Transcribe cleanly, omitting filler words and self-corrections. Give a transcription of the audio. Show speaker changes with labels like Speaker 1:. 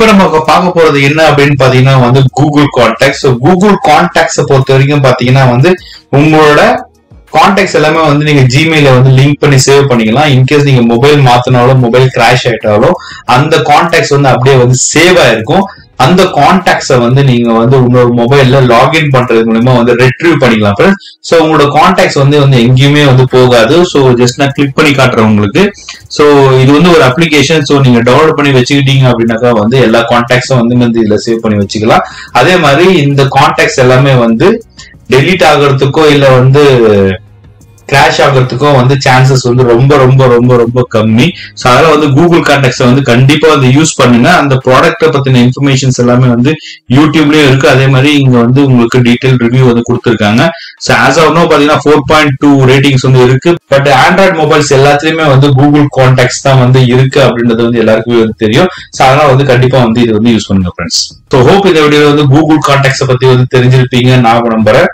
Speaker 1: இப்ப நம்ம பார்க்க போறது என்ன அப்படின்னு பாத்தீங்கன்னா வந்து கூகுள் கான்டாக்ட்ஸ். கூகுள் கான்டாக்ட்ஸை பொறுத்த வரைக்கும் பாத்தீங்கன்னா வந்து உங்களோட கான்டாக்ட்ஸ் எல்லாமே வந்து நீங்க ஜிமெயில வந்து லிங்க் பண்ணி சேவ் பண்ணிக்கலாம். இன்கேஸ் நீங்க மொபைல் மாத்தினாலும் மொபைல் கிராஷ் ஆயிட்டாலும் அந்த கான்டாக்ட்ஸ் வந்து அப்படியே வந்து சேவ் ஆயிருக்கும். அந்த கான்டாக்ட்ஸை வந்து நீங்க வந்து உங்களோட மொபைல்ல லாகின் பண்றது மூலமா வந்து ரெட்ரீவ் பண்ணிக்கலாம் ஃப்ரெண்ட்ஸ். ஸோ உங்களோட கான்டாக்ட்ஸ் வந்து எங்கேயுமே வந்து போகாது. ஸோ ஜஸ்ட் நான் கிளிக் பண்ணி காட்டுறேன் உங்களுக்கு. ஸோ இது வந்து ஒரு அப்ளிகேஷன். ஸோ நீங்க டவுன்லோட் பண்ணி வச்சுக்கிட்டீங்க அப்படின்னாக்கா வந்து எல்லா கான்டாக்ட்ஸும் வந்து இதுல சேவ் பண்ணி வச்சுக்கலாம். அதே மாதிரி இந்த கான்டாக்ட்ஸ் எல்லாமே வந்து டெலீட் ஆகிறதுக்கோ இல்ல வந்து கிராஷ் ஆகிறதுக்கும் வந்து சான்சஸ் வந்து ரொம்ப ரொம்ப ரொம்ப ரொம்ப கம்மி. ஸோ அதனால வந்து கூகுள் கான்டாக்ட்ஸை வந்து கண்டிப்பா வந்து யூஸ் பண்ணுங்க. அந்த ப்ராடக்ட்டை பத்தின இன்ஃபர்மேஷன்ஸ் எல்லாமே வந்து யூடியூப்லயும் இருக்கு. அதே மாதிரி இங்க வந்து உங்களுக்கு டீடைல் ரிவ்யூ வந்து கொடுத்துருக்காங்க. ஸோ ஆஸ் ஆஃப் நோ பாத்தீங்கன்னா 4.2 ரேட்டிங்ஸ் வந்து இருக்கு. பட் ஆண்ட்ராய்ட் மொபைல்ஸ் எல்லாத்துலயுமே வந்து கூகுள் கான்டாக்ட்ஸ் தான் வந்து இருக்கு அப்படின்றது வந்து எல்லாருக்குமே வந்து தெரியும். ஸோ அதனால வந்து கண்டிப்பா வந்து இது வந்து யூஸ் பண்ணுங்க ஃப்ரெண்ட்ஸ். ஸோ ஹோப் இந்த வீடியோல வந்து கூகுள் கான்டாக்ட்ஸை பத்தி வந்து தெரிஞ்சிருப்பீங்க நான் நம்புறேன்.